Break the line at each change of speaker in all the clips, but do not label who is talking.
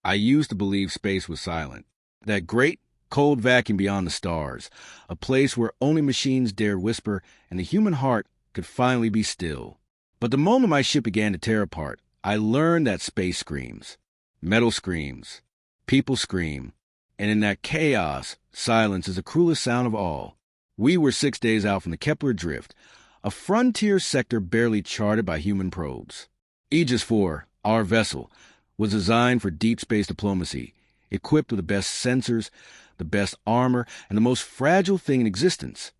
I used to believe space was silent. That great, cold vacuum beyond the stars, a place where only machines dared whisper and the human heart could finally be still. But the moment my ship began to tear apart, I learned that space screams. Metal screams. People scream. And in that chaos, silence is the cruelest sound of all. We were 6 days out from the Kepler Drift, a frontier sector barely charted by human probes. Aegis IV, our vessel, was designed for deep space diplomacy, equipped with the best sensors, the best armor, and the most fragile thing in existence,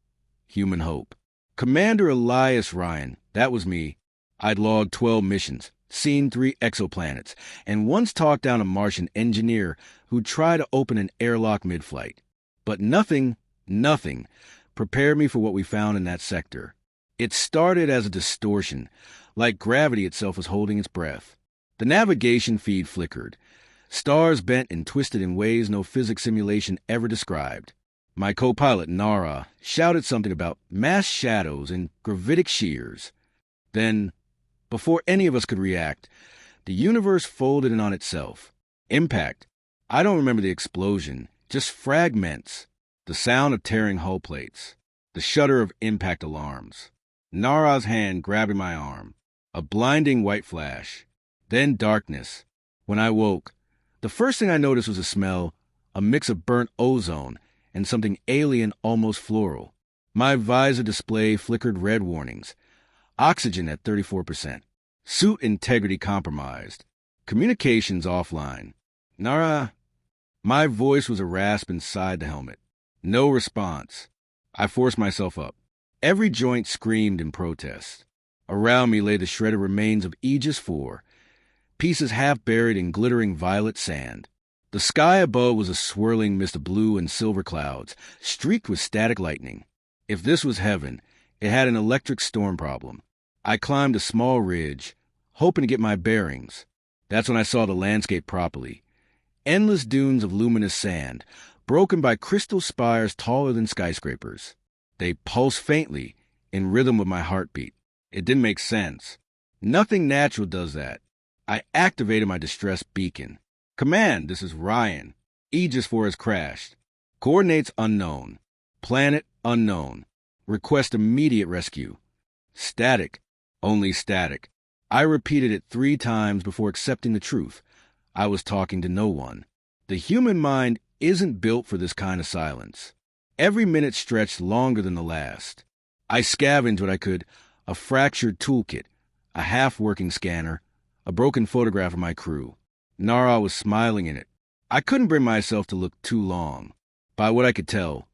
human hope. Commander Elias Ryan, that was me. I'd logged 12 missions, seen 3 exoplanets, and once talked down a Martian engineer who'd try to open an airlock mid-flight. But nothing prepared me for what we found in that sector. It started as a distortion, like gravity itself was holding its breath. The navigation feed flickered. Stars bent and twisted in ways no physics simulation ever described. My co-pilot, Nara, shouted something about mass shadows and gravitic shears. Then, before any of us could react, the universe folded in on itself. Impact. I don't remember the explosion, just fragments. The sound of tearing hull plates. The shudder of impact alarms. Nara's hand grabbing my arm. A blinding white flash. Then darkness. When I woke, the first thing I noticed was a smell, a mix of burnt ozone and something alien, almost floral. My visor display flickered red warnings. Oxygen at 34%. Suit integrity compromised. Communications offline. Nara. My voice was a rasp inside the helmet. No response. I forced myself up. Every joint screamed in protest. Around me lay the shredded remains of Aegis IV, pieces half buried in glittering violet sand. The sky above was a swirling mist of blue and silver clouds, streaked with static lightning. If this was heaven, it had an electric storm problem. I climbed a small ridge, hoping to get my bearings. That's when I saw the landscape properly. Endless dunes of luminous sand, broken by crystal spires taller than skyscrapers. They pulsed faintly, in rhythm with my heartbeat. It didn't make sense. Nothing natural does that. I activated my distress beacon. Command, this is Ryan. Aegis IV has crashed. Coordinates unknown. Planet unknown. Request immediate rescue. Static. Only static. I repeated it 3 times before accepting the truth. I was talking to no one. The human mind isn't built for this kind of silence. Every minute stretched longer than the last. I scavenged what I could, a fractured toolkit, a half-working scanner, a broken photograph of my crew. Nara was smiling in it. I couldn't bring myself to look too long. By what I could tell,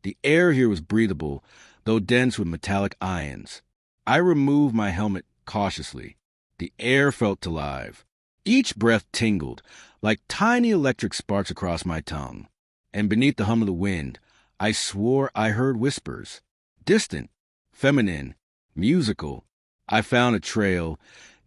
the air here was breathable, though dense with metallic ions. I removed my helmet cautiously. The air felt alive. Each breath tingled, like tiny electric sparks across my tongue. And beneath the hum of the wind, I swore I heard whispers. Distant, feminine, musical. I found a trail,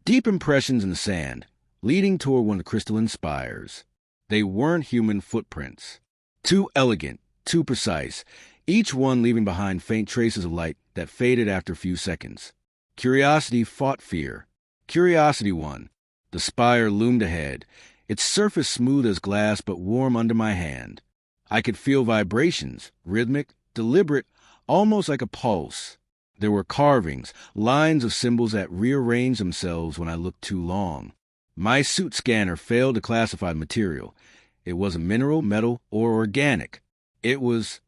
deep impressions in the sand, leading toward one of the crystalline spires. They weren't human footprints. Too elegant, too precise, each one leaving behind faint traces of light that faded after a few seconds. Curiosity fought fear. Curiosity won. The spire loomed ahead, its surface smooth as glass but warm under my hand. I could feel vibrations, rhythmic, deliberate, almost like a pulse. There were carvings, lines of symbols that rearranged themselves when I looked too long. My suit scanner failed to classify the material. It wasn't mineral, metal, or organic. It was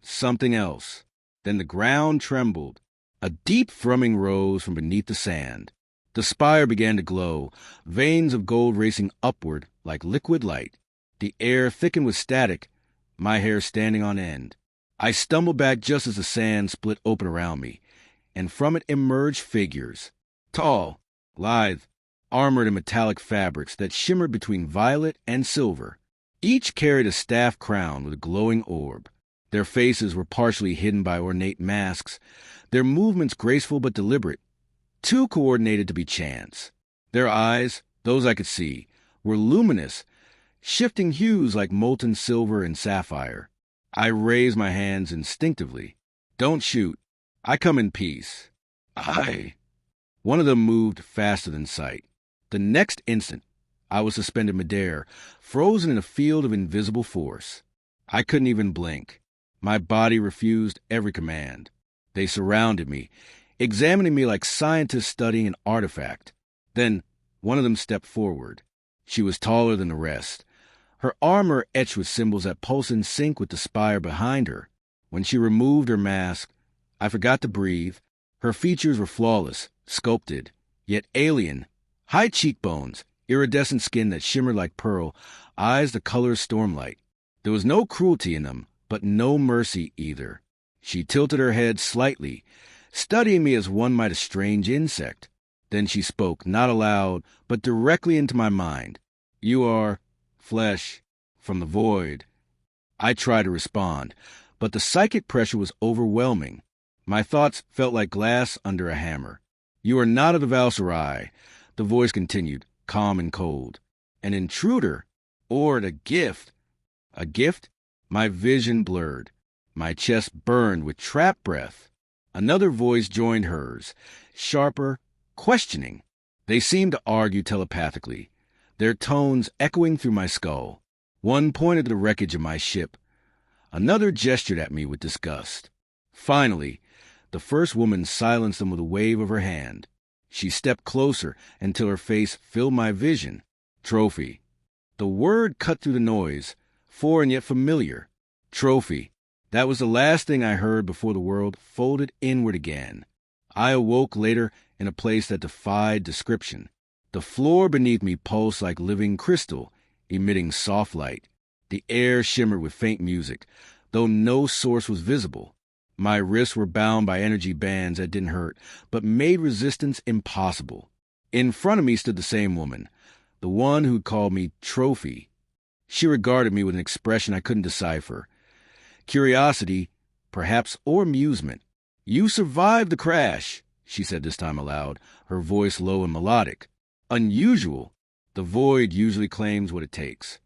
something else. Then the ground trembled. A deep thrumming rose from beneath the sand. The spire began to glow, veins of gold racing upward like liquid light. The air thickened with static, my hair standing on end. I stumbled back just as the sand split open around me, and from it emerged figures. Tall, lithe, armored in metallic fabrics that shimmered between violet and silver. Each carried a staff crown with a glowing orb. Their faces were partially hidden by ornate masks, their movements graceful but deliberate, too coordinated to be chance. Their eyes, those I could see, were luminous, shifting hues like molten silver and sapphire. I raised my hands instinctively. Don't shoot. I come in peace. One of them moved faster than sight. The next instant, I was suspended midair, frozen in a field of invisible force. I couldn't even blink. My body refused every command. They surrounded me, examining me like scientists studying an artifact. Then one of them stepped forward. She was taller than the rest, her armor etched with symbols that pulsed in sync with the spire behind her. When she removed her mask, I forgot to breathe. Her features were flawless, sculpted, yet alien. High cheekbones, iridescent skin that shimmered like pearl, eyes the color of stormlight. There was no cruelty in them, but no mercy either. She tilted her head slightly, studying me as one might a strange insect. Then she spoke, not aloud, but directly into my mind. "You are flesh from the void." I tried to respond, but the psychic pressure was overwhelming. My thoughts felt like glass under a hammer. "You are not of the Valkyrie," the voice continued, calm and cold. "An intruder, or a gift." A gift? My vision blurred. My chest burned with trapped breath. Another voice joined hers, sharper, questioning. They seemed to argue telepathically, their tones echoing through my skull. One pointed to the wreckage of my ship. Another gestured at me with disgust. Finally, the first woman silenced them with a wave of her hand. She stepped closer until her face filled my vision. Trophy. The word cut through the noise, foreign yet familiar. Trophy. That was the last thing I heard before the world folded inward again. I awoke later in a place that defied description. The floor beneath me pulsed like living crystal, emitting soft light. The air shimmered with faint music, though no source was visible. My wrists were bound by energy bands that didn't hurt, but made resistance impossible. In front of me stood the same woman, the one who'd called me Trophy. She regarded me with an expression I couldn't decipher. Curiosity, perhaps, or amusement. "You survived the crash," she said this time aloud, her voice low and melodic. "Unusual. The void usually claims what it takes."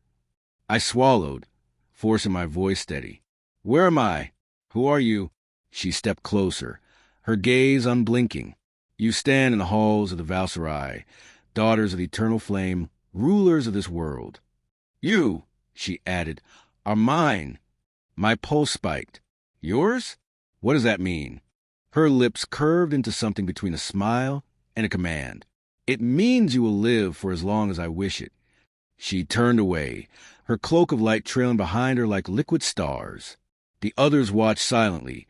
I swallowed, forcing my voice steady. "Where am I? Who are you?" She stepped closer, her gaze unblinking. "You stand in the halls of the Valkyrie, daughters of the eternal flame, rulers of this world. You," she added, "are mine." My pulse spiked. "Yours? What does that mean?" Her lips curved into something between a smile and a command. "It means you will live for as long as I wish it." She turned away, her cloak of light trailing behind her like liquid stars. The others watched silently,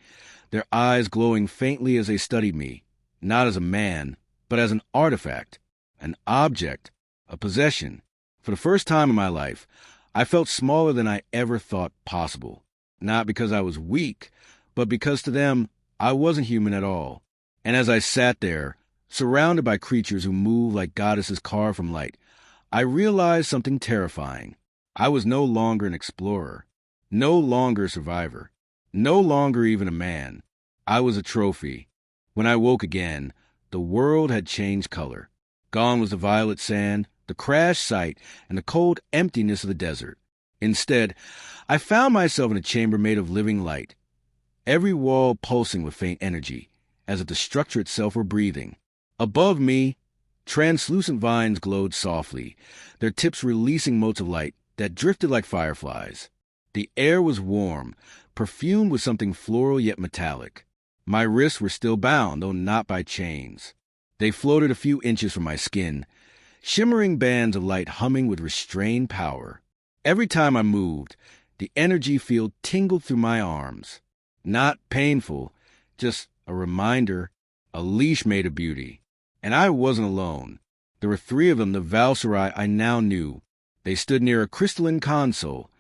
their eyes glowing faintly as they studied me, not as a man, but as an artifact, an object, a possession. For the first time in my life, I felt smaller than I ever thought possible. Not because I was weak, but because to them, I wasn't human at all. And as I sat there, surrounded by creatures who moved like goddesses carved from light, I realized something terrifying. I was no longer an explorer, no longer a survivor, no longer even a man. I was a trophy. When I woke again, the world had changed color. Gone was the violet sand, the crash site, and the cold emptiness of the desert. Instead, I found myself in a chamber made of living light, every wall pulsing with faint energy, as if the structure itself were breathing. Above me, translucent vines glowed softly, their tips releasing motes of light that drifted like fireflies. The air was warm, perfumed with something floral yet metallic. My wrists were still bound, though not by chains. They floated a few inches from my skin, shimmering bands of light humming with restrained power. Every time I moved, the energy field tingled through my arms. Not painful, just a reminder, a leash made of beauty. And I wasn't alone. There were 3 of them, the Valkyrie I now knew. They stood near a crystalline console,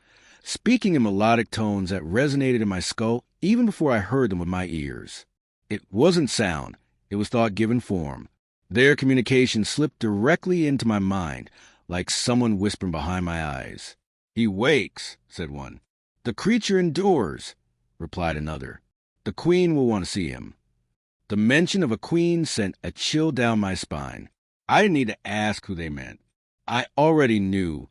speaking in melodic tones that resonated in my skull even before I heard them with my ears. It wasn't sound, it was thought given form. Their communication slipped directly into my mind, like someone whispering behind my eyes. "He wakes," said one. "The creature endures," replied another. "The queen will want to see him." The mention of a queen sent a chill down my spine. I didn't need to ask who they meant. I already knew.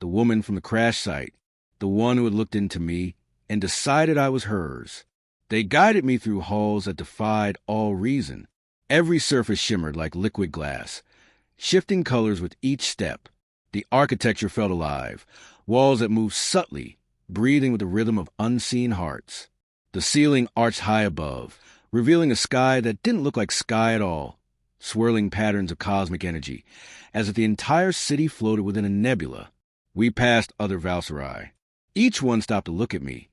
The woman from the crash site, the one who had looked into me and decided I was hers. They guided me through halls that defied all reason. Every surface shimmered like liquid glass, shifting colors with each step. The architecture felt alive, walls that moved subtly, breathing with the rhythm of unseen hearts. The ceiling arched high above, revealing a sky that didn't look like sky at all, swirling patterns of cosmic energy, as if the entire city floated within a nebula. We passed other Valkyrie. Each one stopped to look at me,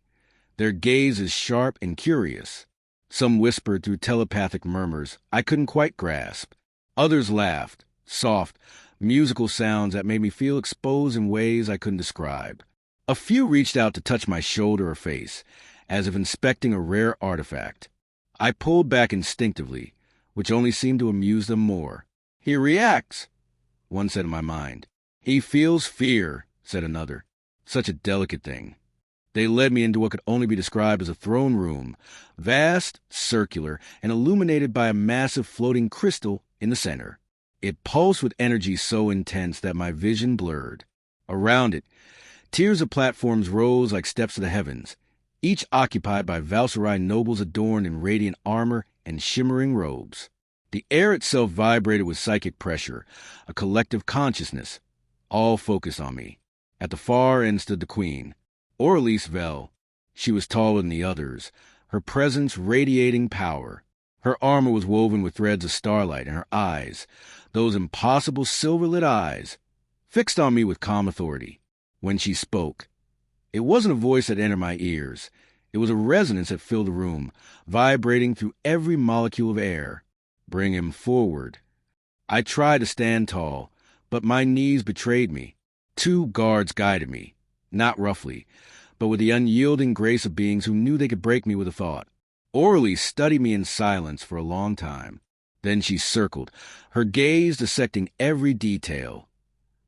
their gazes sharp and curious. Some whispered through telepathic murmurs I couldn't quite grasp. Others laughed, soft, musical sounds that made me feel exposed in ways I couldn't describe. A few reached out to touch my shoulder or face, as if inspecting a rare artifact. I pulled back instinctively, which only seemed to amuse them more. "He reacts," one said in my mind. "He feels fear," said another. Such a delicate thing. They led me into what could only be described as a throne room, vast, circular, and illuminated by a massive floating crystal in the center. It pulsed with energy so intense that my vision blurred. Around it, tiers of platforms rose like steps to the heavens, each occupied by Valkyrie nobles adorned in radiant armor and shimmering robes. The air itself vibrated with psychic pressure, a collective consciousness, all focused on me. At the far end stood the queen, Orelise Vel. She was taller than the others, her presence radiating power. Her armor was woven with threads of starlight, and her eyes, those impossible silver-lit eyes, fixed on me with calm authority. When she spoke, it wasn't a voice that entered my ears. It was a resonance that filled the room, vibrating through every molecule of air. "Bring him forward." I tried to stand tall, but my knees betrayed me. 2 guards guided me, not roughly, but with the unyielding grace of beings who knew they could break me with a thought. Orally studied me in silence for a long time. Then she circled, her gaze dissecting every detail.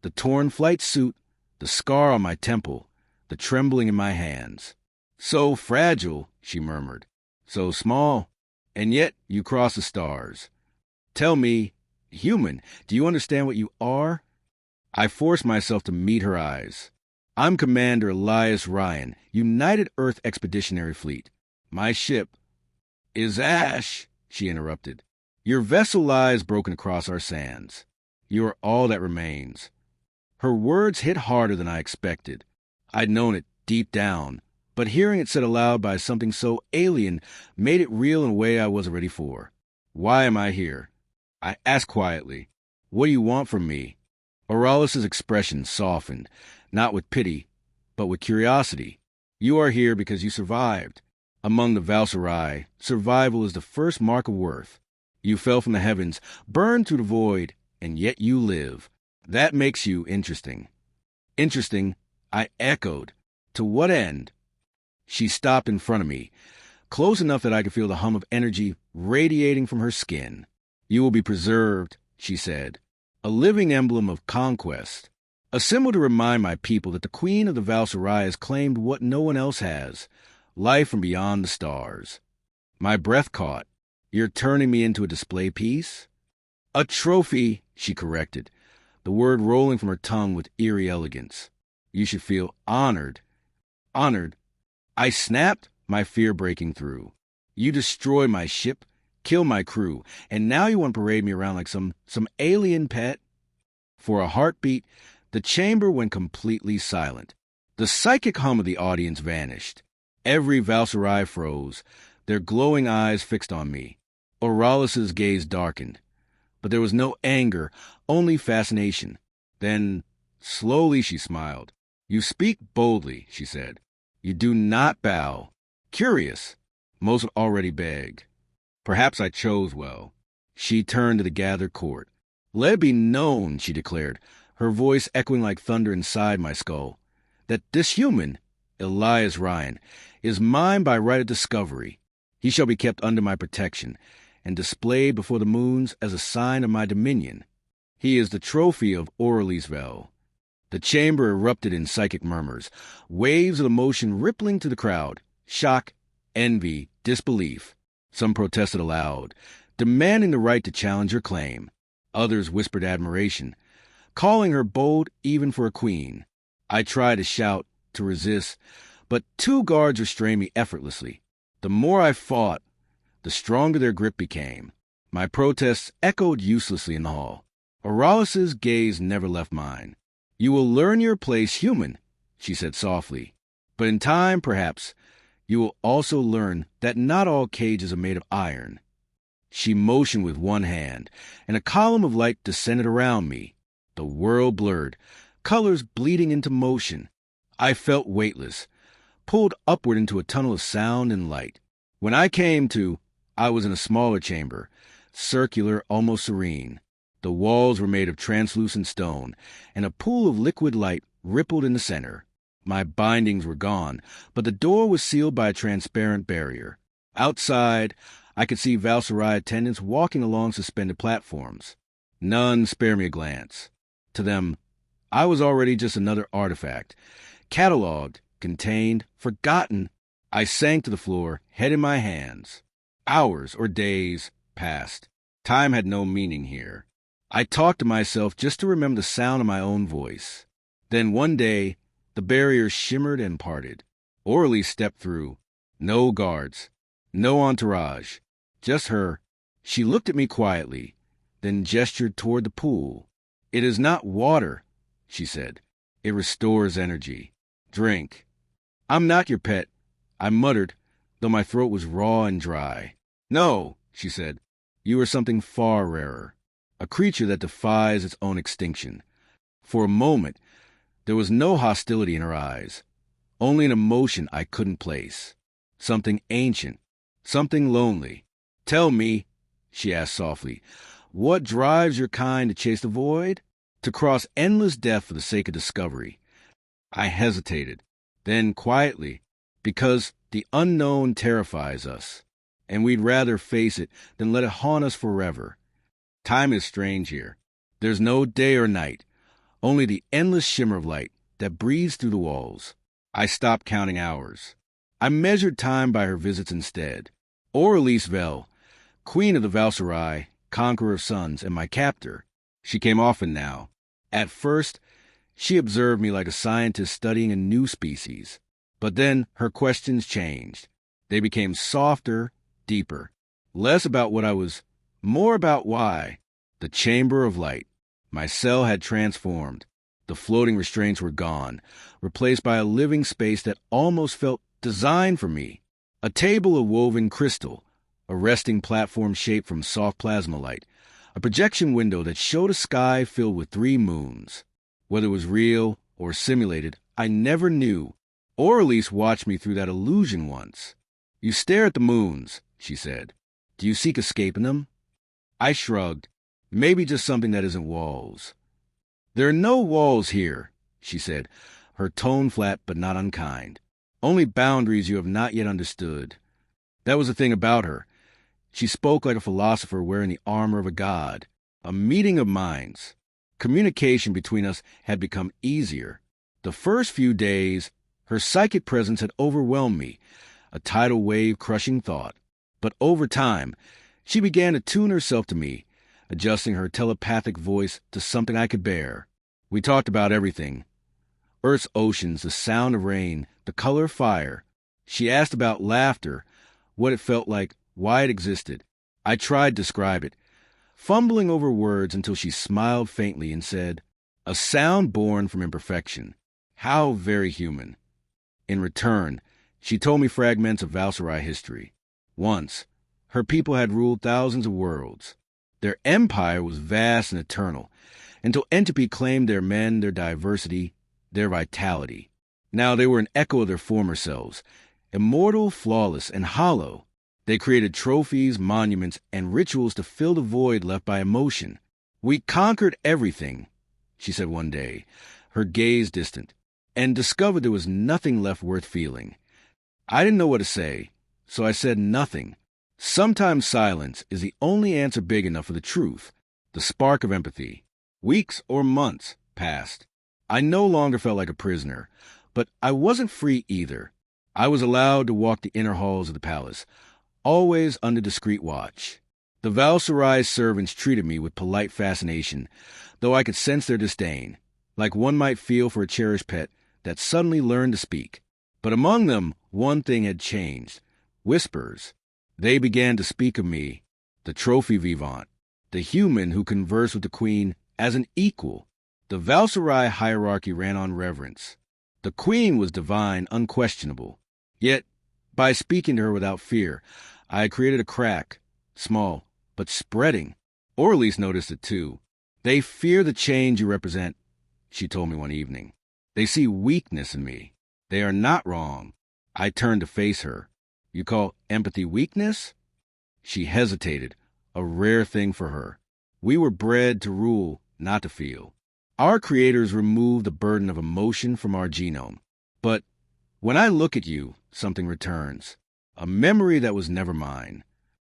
The torn flight suit, the scar on my temple, the trembling in my hands. "So fragile," she murmured. "So small. And yet you cross the stars. Tell me, human, do you understand what you are?" I forced myself to meet her eyes. "I'm Commander Elias Ryan, United Earth Expeditionary Fleet. My ship is ash," she interrupted. "Your vessel lies broken across our sands. You are all that remains." Her words hit harder than I expected. I'd known it deep down, but hearing it said aloud by something so alien made it real in a way I wasn't ready for. "Why am I here?" I asked quietly. "What do you want from me?" Oralis's expression softened, not with pity, but with curiosity. "You are here because you survived. Among the Valkyrie, survival is the first mark of worth. You fell from the heavens, burned through the void, and yet you live. That makes you interesting." "Interesting," I echoed. "To what end?" She stopped in front of me, close enough that I could feel the hum of energy radiating from her skin. "You will be preserved," she said, "a living emblem of conquest, a symbol to remind my people that the queen of the Valkyrie has claimed what no one else has, life from beyond the stars." My breath caught. "You're turning me into a display piece?" "A trophy," she corrected, the word rolling from her tongue with eerie elegance. "You should feel honored." "Honored?" I snapped, my fear breaking through. "You destroy my ship, kill my crew, and now you want to parade me around like some alien pet?" For a heartbeat, the chamber went completely silent. The psychic hum of the audience vanished. Every Valkyrie froze, their glowing eyes fixed on me. Oralis's gaze darkened, but there was no anger, only fascination. Then, slowly she smiled. "You speak boldly," she said. "You do not bow." Curious, most had already begged. Perhaps I chose well. She turned to the gathered court. "Let it be known," she declared, her voice echoing like thunder inside my skull, "that this human, Elias Ryan, is mine by right of discovery. He shall be kept under my protection and displayed before the moons as a sign of my dominion. He is the trophy of Orelise Vel." The chamber erupted in psychic murmurs, waves of emotion rippling to the crowd, shock, envy, disbelief. Some protested aloud, demanding the right to challenge her claim. Others whispered admiration, calling her bold even for a queen. I tried to shout, to resist, but 2 guards restrained me effortlessly. The more I fought, the stronger their grip became. My protests echoed uselessly in the hall. Oralis's gaze never left mine. You will learn your place human, she said softly. But in time, perhaps, you will also learn that not all cages are made of iron. She motioned with one hand, and a column of light descended around me. The world blurred, colors bleeding into motion. I felt weightless, pulled upward into a tunnel of sound and light. When I came to, I was in a smaller chamber, circular, almost serene. The walls were made of translucent stone, and a pool of liquid light rippled in the center. My bindings were gone, but the door was sealed by a transparent barrier. Outside, I could see Valkyrie attendants walking along suspended platforms. None spared me a glance. To them, I was already just another artifact, catalogued, contained, forgotten. I sank to the floor, head in my hands. Hours or days passed. Time had no meaning here. I talked to myself just to remember the sound of my own voice. Then one day, the barrier shimmered and parted. Orly stepped through. No guards. No entourage. Just her. She looked at me quietly, then gestured toward the pool. "It is not water," she said. "It restores energy. Drink." "I'm not your pet," I muttered, though my throat was raw and dry. "No," she said. "You are something far rarer. A creature that defies its own extinction." For a moment, there was no hostility in her eyes, only an emotion I couldn't place. Something ancient, something lonely. "Tell me," she asked softly, "what drives your kind to chase the void? To cross endless death for the sake of discovery?" I hesitated. Then quietly, "Because the unknown terrifies us, and we'd rather face it than let it haunt us forever. Time is strange here. There's no day or night, only the endless shimmer of light that breathes through the walls." I stopped counting hours. I measured time by her visits instead. Aurelise Vel, queen of the Valkyrie, conqueror of suns, and my captor. She came often now. At first, she observed me like a scientist studying a new species. But then her questions changed. They became softer, deeper. Less about what I was, more about why. The chamber of light. My cell had transformed. The floating restraints were gone, replaced by a living space that almost felt designed for me. A table of woven crystal, a resting platform shaped from soft plasma light, a projection window that showed a sky filled with 3 moons. Whether it was real or simulated, I never knew. Aurelise watched me through that illusion once. "You stare at the moons," she said. "Do you seek escape in them?" I shrugged. "Maybe just something that isn't walls." "There are no walls here," she said, her tone flat but not unkind. "Only boundaries you have not yet understood." That was the thing about her. She spoke like a philosopher wearing the armor of a god. A meeting of minds. Communication between us had become easier. The first few days, her psychic presence had overwhelmed me, a tidal wave crushing thought. But over time, she began to tune herself to me, adjusting her telepathic voice to something I could bear. We talked about everything. Earth's oceans, the sound of rain, the color of fire. She asked about laughter, what it felt like, why it existed. I tried to describe it, fumbling over words until she smiled faintly and said, "A sound born from imperfection. How very human." In return, she told me fragments of Valkyrie history. Once, her people had ruled thousands of worlds. Their empire was vast and eternal, until entropy claimed their men, their diversity, their vitality. Now they were an echo of their former selves, immortal, flawless, and hollow. They created trophies, monuments, and rituals to fill the void left by emotion. "We conquered everything," she said one day, her gaze distant, "and discovered there was nothing left worth feeling." I didn't know what to say, so I said nothing. Sometimes silence is the only answer big enough for the truth, the spark of empathy. Weeks or months passed. I no longer felt like a prisoner, but I wasn't free either. I was allowed to walk the inner halls of the palace, always under discreet watch. The Valkyrie servants treated me with polite fascination, though I could sense their disdain, like one might feel for a cherished pet that suddenly learned to speak. But among them, one thing had changed. Whispers. They began to speak of me, the trophée vivant, the human who conversed with the queen as an equal, The Valkyrie hierarchy ran on reverence. The queen was divine, unquestionable. Yet, by speaking to her without fear, I had created a crack, small, but spreading. Orleans noticed it too. They fear the change you represent, she told me one evening. They see weakness in me. They are not wrong. I turned to face her. You call empathy weakness? She hesitated, a rare thing for her. We were bred to rule, not to feel. Our creators removed the burden of emotion from our genome. But when I look at you, something returns. A memory that was never mine.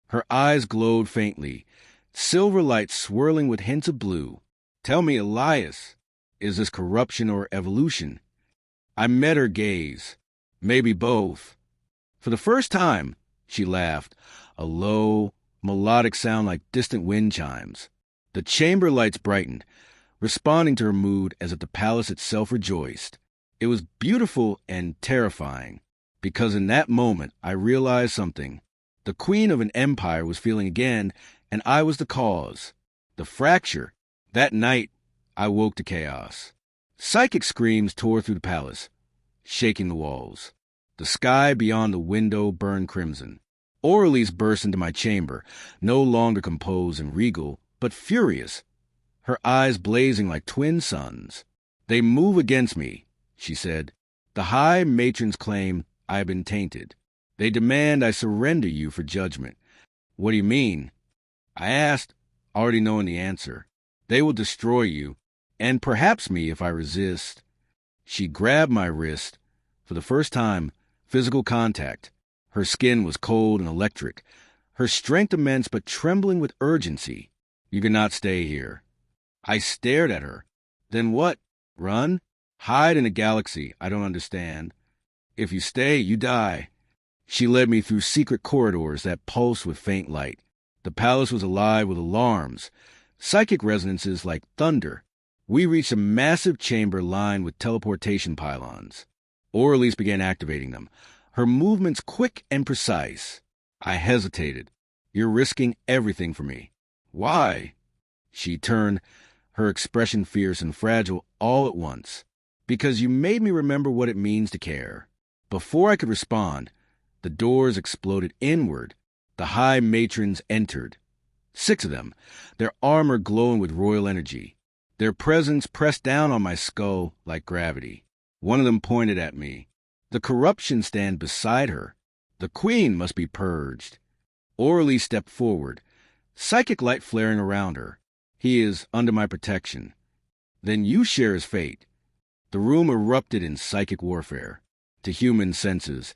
Her eyes glowed faintly, silver light swirling with hints of blue. Tell me, Elias, is this corruption or evolution? I met her gaze. Maybe both. For the first time, she laughed, a low, melodic sound like distant wind chimes. The chamber lights brightened, responding to her mood as if the palace itself rejoiced. It was beautiful and terrifying, because in that moment I realized something. The queen of an empire was feeling again, and I was the cause. The fracture. That night, I woke to chaos. Psychic screams tore through the palace, shaking the walls. The sky beyond the window burned crimson. Orleans burst into my chamber, no longer composed and regal, but furious, her eyes blazing like twin suns. They move against me, she said. The high matrons claim I have been tainted. They demand I surrender you for judgment. What do you mean? I asked, already knowing the answer. They will destroy you, and perhaps me if I resist. She grabbed my wrist. For the first time, physical contact. Her skin was cold and electric, her strength immense but trembling with urgency. You cannot stay here. I stared at her. Then what? Run? Hide in a galaxy I don't understand. If you stay, you die. She led me through secret corridors that pulsed with faint light. The palace was alive with alarms, psychic resonances like thunder. We reached a massive chamber lined with teleportation pylons. Orleans began activating them, her movements quick and precise. I hesitated. You're risking everything for me. Why? She turned, her expression fierce and fragile all at once. Because you made me remember what it means to care. Before I could respond, the doors exploded inward. The high matrons entered. 6 of them, their armor glowing with royal energy. Their presence pressed down on my skull like gravity. One of them pointed at me. The corruption stand beside her. The queen must be purged. Orly stepped forward, psychic light flaring around her. He is under my protection. Then you share his fate. The room erupted in psychic warfare. To human senses,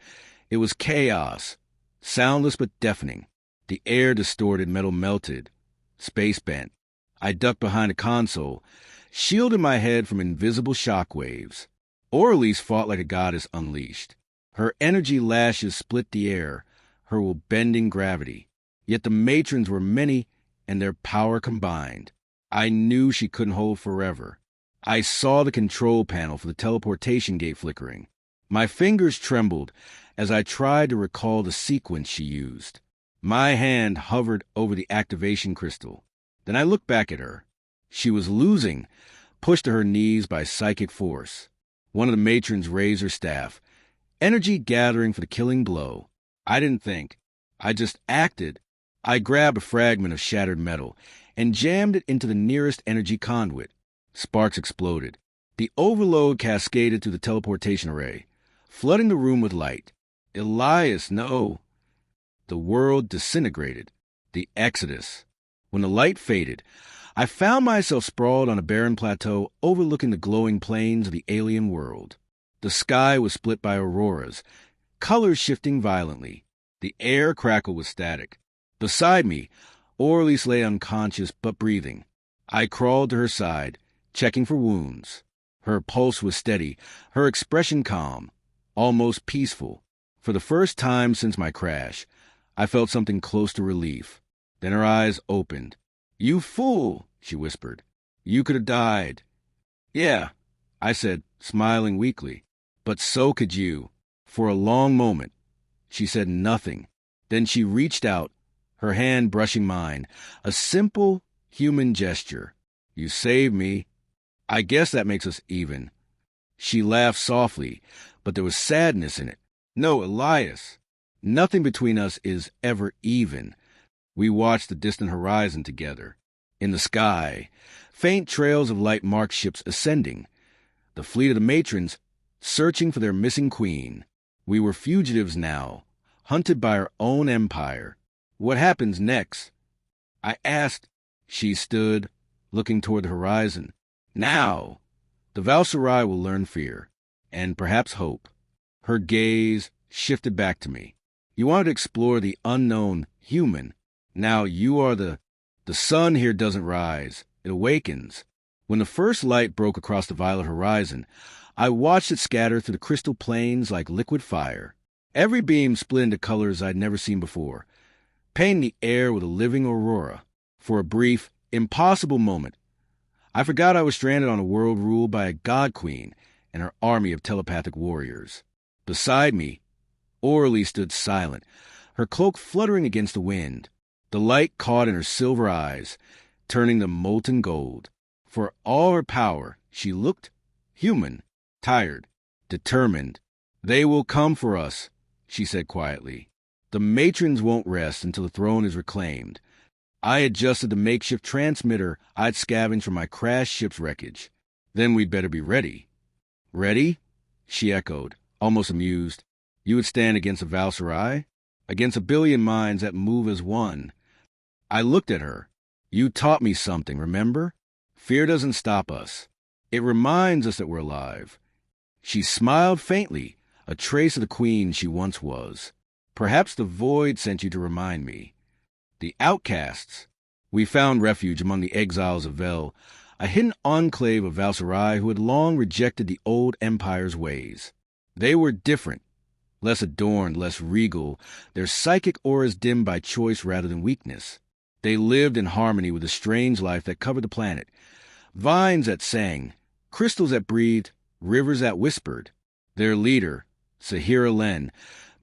it was chaos, soundless but deafening. The air distorted, metal melted, space bent. I ducked behind a console, shielding my head from invisible shock waves. Orleans fought like a goddess unleashed. Her energy lashes split the air, her will bending gravity. Yet the matrons were many, and their power combined. I knew she couldn't hold forever. I saw the control panel for the teleportation gate flickering. My fingers trembled as I tried to recall the sequence she used. My hand hovered over the activation crystal. Then I looked back at her. She was losing, pushed to her knees by psychic force. One of the matrons raised her staff, energy gathering for the killing blow. I didn't think. I just acted. I grabbed a fragment of shattered metal and jammed it into the nearest energy conduit. Sparks exploded. The overload cascaded through the teleportation array, flooding the room with light. Elias, no. The world disintegrated. The Exodus. When the light faded, I found myself sprawled on a barren plateau overlooking the glowing plains of the alien world. The sky was split by auroras, colors shifting violently. The air crackled with static. Beside me, Orleans lay unconscious but breathing. I crawled to her side, checking for wounds. Her pulse was steady, her expression calm, almost peaceful. For the first time since my crash, I felt something close to relief. Then her eyes opened. "You fool," she whispered. "You could have died." "Yeah," I said, smiling weakly. "But so could you." For a long moment, she said nothing. Then she reached out, her hand brushing mine, a simple human gesture. "You saved me." I guess that makes us even. She laughed softly, but there was sadness in it. No, Elias, nothing between us is ever even. We watched the distant horizon together. In the sky, faint trails of light marked ships ascending. The fleet of the matrons searching for their missing queen. We were fugitives now, hunted by our own empire. What happens next? I asked. She stood, looking toward the horizon. Now, the Valkyrie will learn fear, and perhaps hope. Her gaze shifted back to me. You want to explore the unknown, human. Now you are the sun here doesn't rise. It awakens. When the first light broke across the violet horizon, I watched it scatter through the crystal plains like liquid fire. Every beam split into colors I'd never seen before, painting the air with a living aurora. For a brief, impossible moment, I forgot I was stranded on a world ruled by a god queen and her army of telepathic warriors. Beside me, Aurelie stood silent, her cloak fluttering against the wind. The light caught in her silver eyes, turning them molten gold. For all her power, she looked human, tired, determined. They will come for us, she said quietly. The matrons won't rest until the throne is reclaimed. I adjusted the makeshift transmitter I'd scavenged from my crashed ship's wreckage. Then we'd better be ready. Ready? She echoed, almost amused. You would stand against a Valkyrie? Against a billion minds that move as one. I looked at her. You taught me something, remember? Fear doesn't stop us. It reminds us that we're alive. She smiled faintly, a trace of the queen she once was. Perhaps the void sent you to remind me. The outcasts. We found refuge among the exiles of Vel, a hidden enclave of Valkyrie who had long rejected the old empire's ways. They were different, less adorned, less regal, their psychic auras dimmed by choice rather than weakness. They lived in harmony with the strange life that covered the planet. Vines that sang, crystals that breathed, rivers that whispered. Their leader, Sahira Len,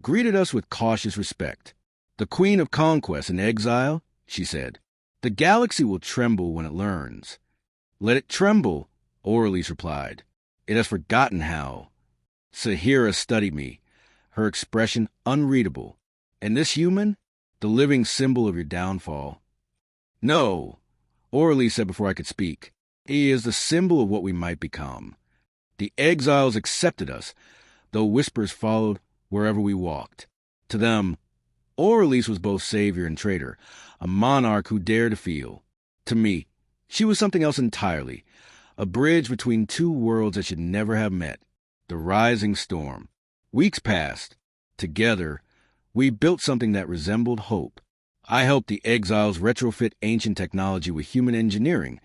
greeted us with cautious respect. The queen of conquest in exile, she said. The galaxy will tremble when it learns. Let it tremble, Aurelie replied. It has forgotten how. Sahira studied me, her expression unreadable. And this human, the living symbol of your downfall. No, Aurelie said before I could speak. He is the symbol of what we might become. The exiles accepted us, though whispers followed wherever we walked. To them, Aurelie was both savior and traitor, a monarch who dared to feel. To me, she was something else entirely, a bridge between two worlds that should never have met. The rising storm. Weeks passed. Together, we built something that resembled hope. I helped the exiles retrofit ancient technology with human engineering,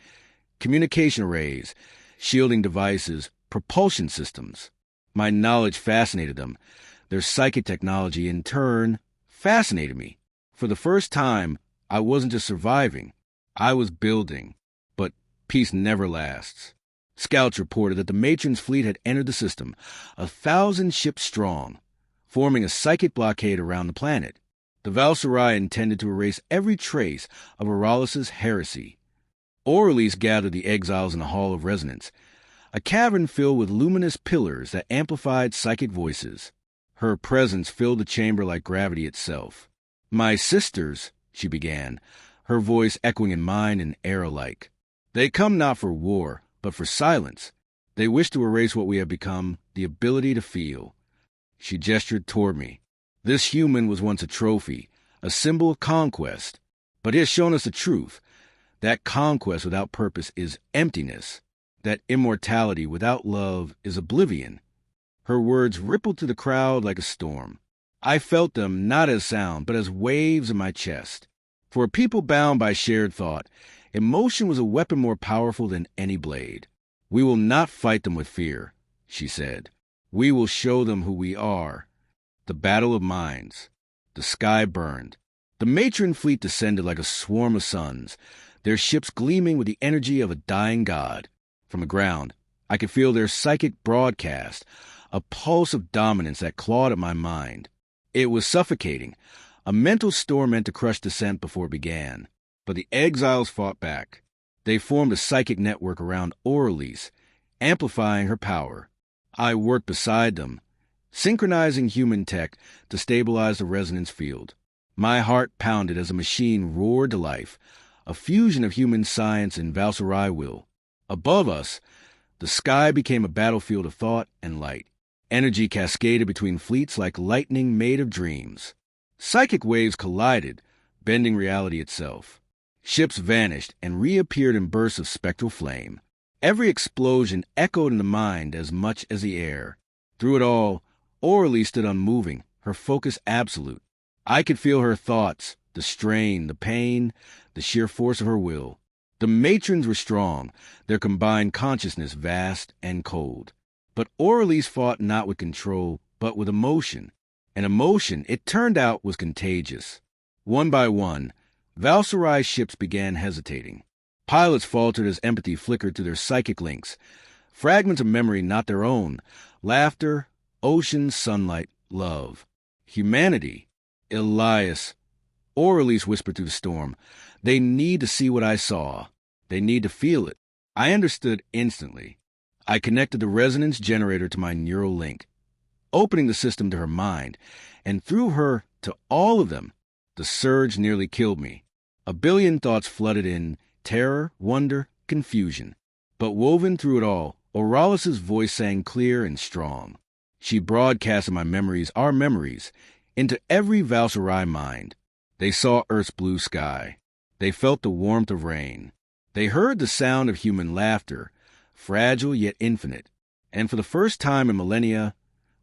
communication arrays, shielding devices, propulsion systems. My knowledge fascinated them. Their psychic technology, in turn, fascinated me. For the first time, I wasn't just surviving. I was building. But peace never lasts. Scouts reported that the matron's fleet had entered the system, 1,000 ships strong, forming a psychic blockade around the planet. The Valkyrie intended to erase every trace of Auralis's heresy. Aurelie gathered the exiles in the Hall of Resonance, a cavern filled with luminous pillars that amplified psychic voices. Her presence filled the chamber like gravity itself. My sisters, she began, her voice echoing in mine and air-alike. They come not for war, but for silence. They wish to erase what we have become, the ability to feel. She gestured toward me. This human was once a trophy, a symbol of conquest. But he has shown us the truth. That conquest without purpose is emptiness. That immortality without love is oblivion. Her words rippled through the crowd like a storm. I felt them not as sound, but as waves in my chest. For a people bound by shared thought, emotion was a weapon more powerful than any blade. We will not fight them with fear, she said. We will show them who we are. The battle of minds. The sky burned. The matron fleet descended like a swarm of suns, their ships gleaming with the energy of a dying god. From the ground, I could feel their psychic broadcast, a pulse of dominance that clawed at my mind. It was suffocating, a mental storm meant to crush descent before it began. But the exiles fought back. They formed a psychic network around Aurelise, amplifying her power. I worked beside them, synchronizing human tech to stabilize the resonance field. My heart pounded as a machine roared to life, a fusion of human science and Valkyrie will. Above us, the sky became a battlefield of thought and light. Energy cascaded between fleets like lightning made of dreams. Psychic waves collided, bending reality itself. Ships vanished and reappeared in bursts of spectral flame. Every explosion echoed in the mind as much as the air. Through it all, Aurelise stood unmoving, her focus absolute. I could feel her thoughts, the strain, the pain, the sheer force of her will. The matrons were strong, their combined consciousness vast and cold. But Aurelise fought not with control, but with emotion. And emotion, it turned out, was contagious. One by one, Valkyrie's ships began hesitating. Pilots faltered as empathy flickered through their psychic links. Fragments of memory not their own. Laughter, ocean, sunlight, love. Humanity. Elias. Aurelise whispered through the storm. They need to see what I saw. They need to feel it. I understood instantly. I connected the resonance generator to my neural link, opening the system to her mind, and through her to all of them. The surge nearly killed me. A billion thoughts flooded in, terror, wonder, confusion. But woven through it all, Auralis's voice sang clear and strong. She broadcasted my memories, our memories, into every Valkyrie mind. They saw Earth's blue sky. They felt the warmth of rain. They heard the sound of human laughter, fragile yet infinite. And for the first time in millennia,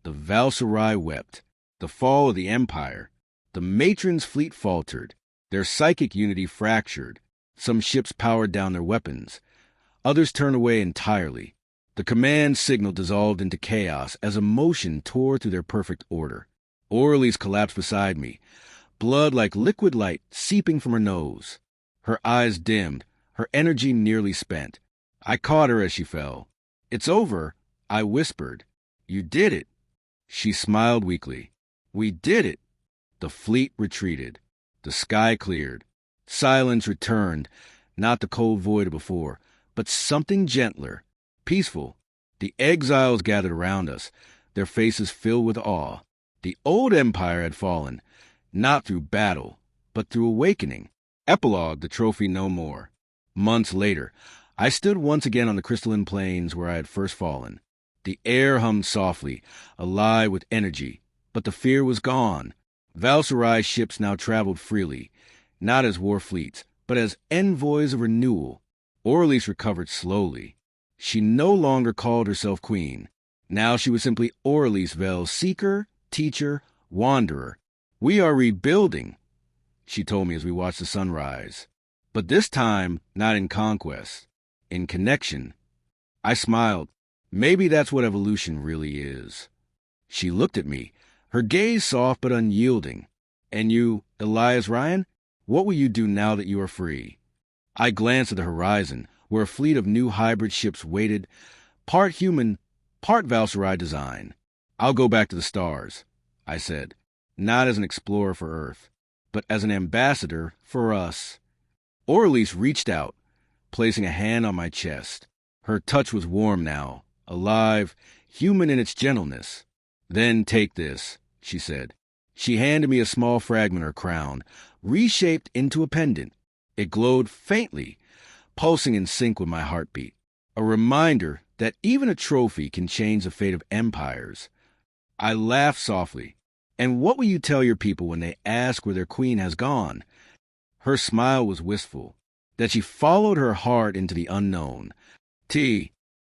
the Valkyrie wept. The fall of the Empire. The matron's fleet faltered. Their psychic unity fractured. Some ships powered down their weapons. Others turned away entirely. The command signal dissolved into chaos as emotion tore through their perfect order. Aurelise collapsed beside me, blood like liquid light seeping from her nose. Her eyes dimmed, her energy nearly spent. I caught her as she fell. "It's over," I whispered. "You did it." She smiled weakly. "We did it." The fleet retreated. The sky cleared. Silence returned, not the cold void of before, but something gentler, peaceful. The exiles gathered around us, their faces filled with awe. The old empire had fallen, not through battle, but through awakening. Epilogue, the trophy no more. Months later, I stood once again on the crystalline plains where I had first fallen. The air hummed softly, alive with energy, but the fear was gone. Valkyrie's ships now traveled freely, not as war fleets, but as envoys of renewal. Aurelise recovered slowly. She no longer called herself queen. Now she was simply Aurelise Vell's seeker, teacher, wanderer. "We are rebuilding," she told me as we watched the sunrise. But this time, not in conquest, in connection. I smiled. Maybe that's what evolution really is. She looked at me, her gaze soft but unyielding. "And you, Elias Ryan, what will you do now that you are free?" I glanced at the horizon, where a fleet of new hybrid ships waited, part human, part Valkyrie design. "I'll go back to the stars," I said, not as an explorer for Earth, but as an ambassador for us. Aurelise reached out, placing a hand on my chest. Her touch was warm now, alive, human in its gentleness. "Then take this," she said. She handed me a small fragment of her crown, reshaped into a pendant. It glowed faintly, pulsing in sync with my heartbeat. A reminder that even a trophy can change the fate of empires. I laughed softly. "And what will you tell your people when they ask where their queen has gone?" Her smile was wistful, that she followed her heart into the unknown.